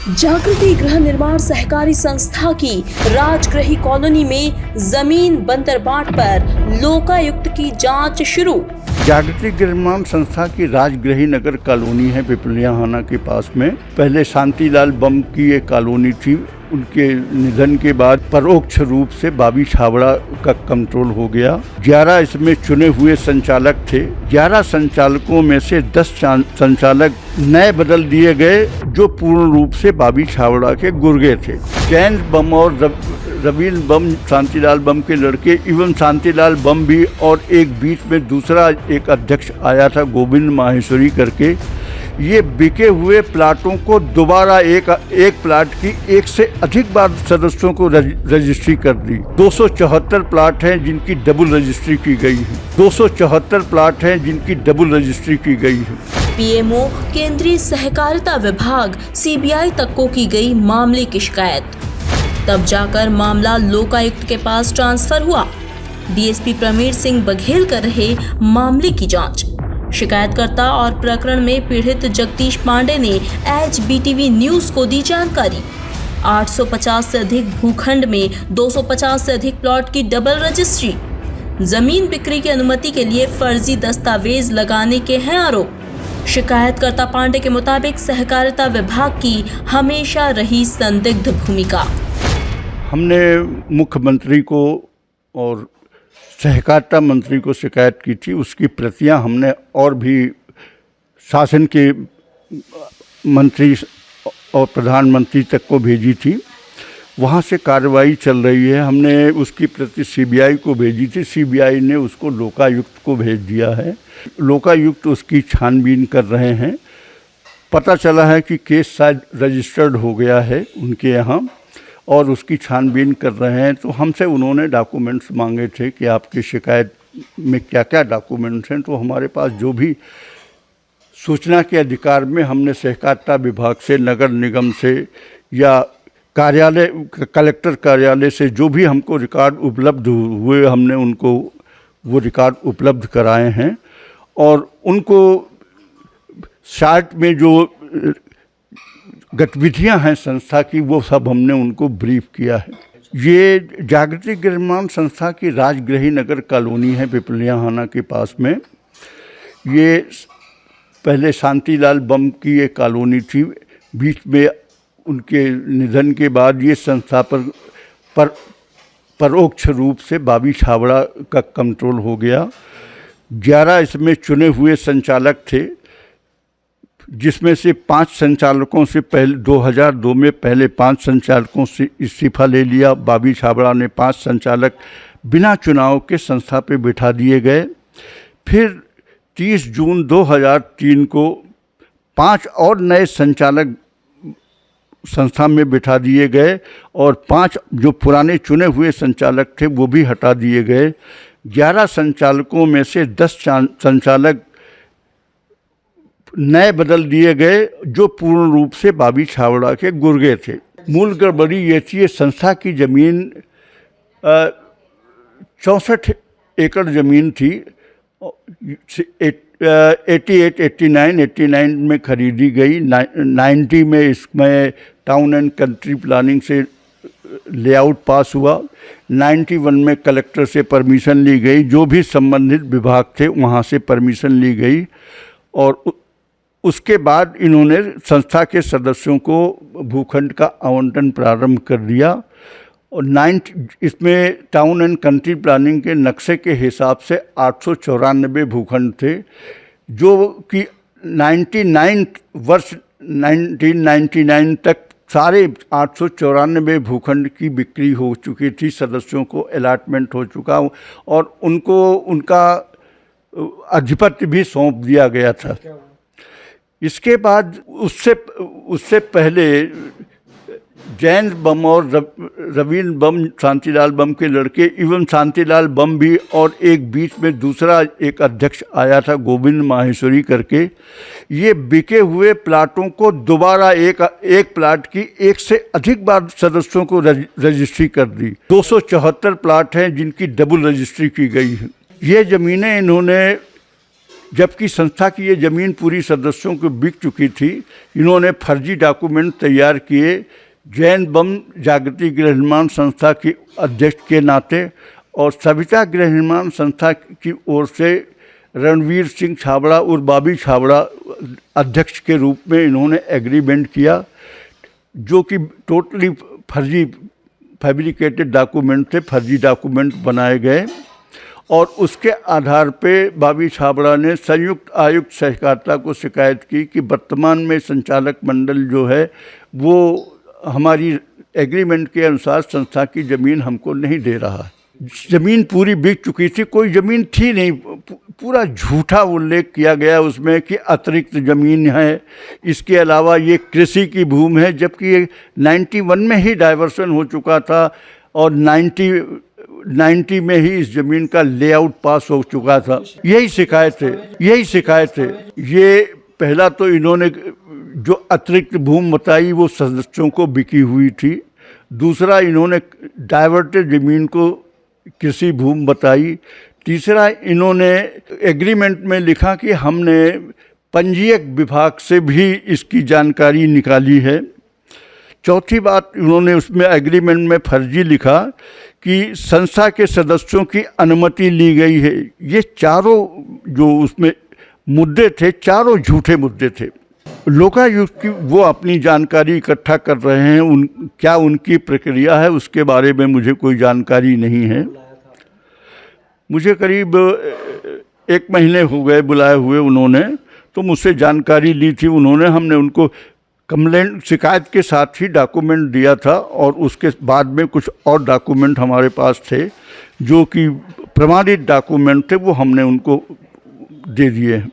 जागृति गृह निर्माण सहकारी संस्था की राजगृही कॉलोनी में जमीन बंदर बांट पर लोकायुक्त की जांच शुरू। जागृति गृह निर्माण संस्था की राजगृही नगर कॉलोनी है पिपलियाहाना के पास में। पहले शांतिलाल बम की एक कॉलोनी थी। उनके निधन के बाद परोक्ष रूप से बाबी छाबड़ा का कंट्रोल हो गया। 11 इसमें चुने हुए संचालक थे। 11 संचालकों में से 10 संचालक नए बदल दिए गए जो पूर्ण रूप से बाबी छाबड़ा के गुर्गे थे। जैन बम और रवीन बम शांतिलाल बम के लड़के एवं शांतिलाल बम भी, और एक बीच में दूसरा एक अध्यक्ष आया था गोविंद माहेश्वरी करके। ये बिके हुए प्लाटों को दोबारा एक प्लाट की एक से अधिक बार सदस्यों को रजिस्ट्री कर दी। 274 प्लाट हैं जिनकी डबल रजिस्ट्री की गई है। 274 प्लाट हैं जिनकी डबल रजिस्ट्री की गई है। पीएमओ केंद्रीय सहकारिता विभाग सीबीआई तक को की गई मामले की शिकायत। तब जाकर मामला लोकायुक्त के पास ट्रांसफर हुआ। डीएसपी प्रवीण सिंह बघेल कर रहे मामले की जांच। शिकायतकर्ता और प्रकरण में पीड़ित जगदीश पांडे ने HBTV न्यूज को दी जानकारी। 850 से अधिक भूखंड में 250 से अधिक प्लॉट की डबल रजिस्ट्री। जमीन बिक्री की अनुमति के लिए फर्जी दस्तावेज लगाने के हैं आरोप। शिकायतकर्ता पांडे के मुताबिक सहकारिता विभाग की हमेशा रही संदिग्ध भूमिका। हमने मुख्यमंत्री को और सहकारिता मंत्री को शिकायत की थी। उसकी प्रतियां हमने और भी शासन के मंत्री और प्रधानमंत्री तक को भेजी थी। वहाँ से कार्रवाई चल रही है। हमने उसकी प्रति सीबीआई को भेजी थी। सीबीआई ने उसको लोकायुक्त को भेज दिया है। लोकायुक्त उसकी छानबीन कर रहे हैं। पता चला है कि केस शायद रजिस्टर्ड हो गया है उनके यहाँ और उसकी छानबीन कर रहे हैं। तो हमसे उन्होंने डॉक्यूमेंट्स मांगे थे कि आपकी शिकायत में क्या क्या डॉक्यूमेंट्स हैं। तो हमारे पास जो भी सूचना के अधिकार में हमने सहकारिता विभाग से, नगर निगम से या कार्यालय, कलेक्टर कार्यालय से जो भी हमको रिकॉर्ड उपलब्ध हुए, हमने उनको वो रिकॉर्ड उपलब्ध कराए हैं। और उनको शार्ट में जो गतिविधियां हैं संस्था की, वो सब हमने उनको ब्रीफ किया है। ये जागृति गृह निर्माण संस्था की राजगृही नगर कॉलोनी है पिपलियाहाना के पास में। ये पहले शांतिलाल बम की एक कॉलोनी थी। बीच में उनके निधन के बाद ये संस्था पर परोक्ष रूप से बाबी छाबड़ा का कंट्रोल हो गया। 11 इसमें चुने हुए संचालक थे, जिसमें से 5 संचालकों से पहले 2002 में पहले 5 संचालकों से इस्तीफा ले लिया। बाबी छाबड़ा ने 5 संचालक बिना चुनाव के संस्था पे बिठा दिए गए। फिर 30 जून 2003 को 5 और नए संचालक संस्था में बिठा दिए गए और 5 जो पुराने चुने हुए संचालक थे वो भी हटा दिए गए। 11 संचालकों में से 10 संचालक नए बदल दिए गए जो पूर्ण रूप से बाबी छाबड़ा के गुर्गे थे। मूल गड़बड़ी ये थी, संस्था की ज़मीन 64 एकड़ ज़मीन थी। 89 में खरीदी गई। 90 में इसमें टाउन एंड कंट्री प्लानिंग से लेआउट पास हुआ। 91 में कलेक्टर से परमिशन ली गई। जो भी संबंधित विभाग थे वहाँ से परमिशन ली गई और उसके बाद इन्होंने संस्था के सदस्यों को भूखंड का आवंटन प्रारंभ कर दिया। और इसमें टाउन एंड कंट्री प्लानिंग के नक्शे के हिसाब से 894 भूखंड थे, जो कि 1999 तक सारे 894 भूखंड की बिक्री हो चुकी थी। सदस्यों को अलॉटमेंट हो चुका और उनको उनका आधिपत्य भी सौंप दिया गया था। इसके बाद उससे पहले जैन बम और रवीन बम शांतिलाल बम के लड़के एवं शांतिलाल बम भी, और एक बीच में दूसरा एक अध्यक्ष आया था गोविंद माहेश्वरी करके। ये बिके हुए प्लाटों को दोबारा एक प्लाट की एक से अधिक बार सदस्यों को रजिस्ट्री कर दी। 274 प्लाट हैं जिनकी डबल रजिस्ट्री की गई है। ये ज़मीनें इन्होंने जबकि संस्था की ये ज़मीन पूरी सदस्यों को बिक चुकी थी। इन्होंने फर्जी डॉक्यूमेंट तैयार किए जैन बम जागृति गृह निर्माण संस्था की अध्यक्ष के नाते, और सविता गृह निर्माण संस्था की ओर से रणवीर सिंह छाबड़ा और बॉबी छाबड़ा अध्यक्ष के रूप में इन्होंने एग्रीमेंट किया, जो कि टोटली फर्जी फैब्रिकेटेड डॉक्यूमेंट थे, फर्जी डॉक्यूमेंट बनाए गए। और उसके आधार पे बॉबी छाबड़ा ने संयुक्त आयुक्त सहकारिता को शिकायत की कि वर्तमान में संचालक मंडल जो है वो हमारी एग्रीमेंट के अनुसार संस्था की ज़मीन हमको नहीं दे रहा। ज़मीन पूरी बिक चुकी थी, कोई ज़मीन थी नहीं, पूरा झूठा उल्लेख किया गया उसमें कि अतिरिक्त ज़मीन है, इसके अलावा ये कृषि की भूमि है, जबकि ये 91 में ही डाइवर्सन हो चुका था और 90 में ही इस ज़मीन का लेआउट पास हो चुका था। यही शिकायत है। ये पहला तो इन्होंने जो अतिरिक्त भूमि बताई वो सदस्यों को बिकी हुई थी। दूसरा, इन्होंने डाइवर्टेड ज़मीन को कृषि भूमि बताई। तीसरा, इन्होंने एग्रीमेंट में लिखा कि हमने पंजीयक विभाग से भी इसकी जानकारी निकाली है। चौथी बात, इन्होंने उसमें एग्रीमेंट में फर्जी लिखा कि संस्था के सदस्यों की अनुमति ली गई है। ये चारों जो उसमें मुद्दे थे, चारों झूठे मुद्दे थे। लोकायुक्त की वो अपनी जानकारी इकट्ठा कर रहे हैं, क्या उनकी प्रक्रिया है उसके बारे में मुझे कोई जानकारी नहीं है। मुझे करीब 1 महीने हो गए बुलाए हुए उन्होंने, तो मुझसे जानकारी ली थी उन्होंने। हमने उनको कंप्लेंट शिकायत के साथ ही डॉक्यूमेंट दिया था, और उसके बाद में कुछ और डॉक्यूमेंट हमारे पास थे जो कि प्रमाणित डॉक्यूमेंट थे, वो हमने उनको दे दिए हैं।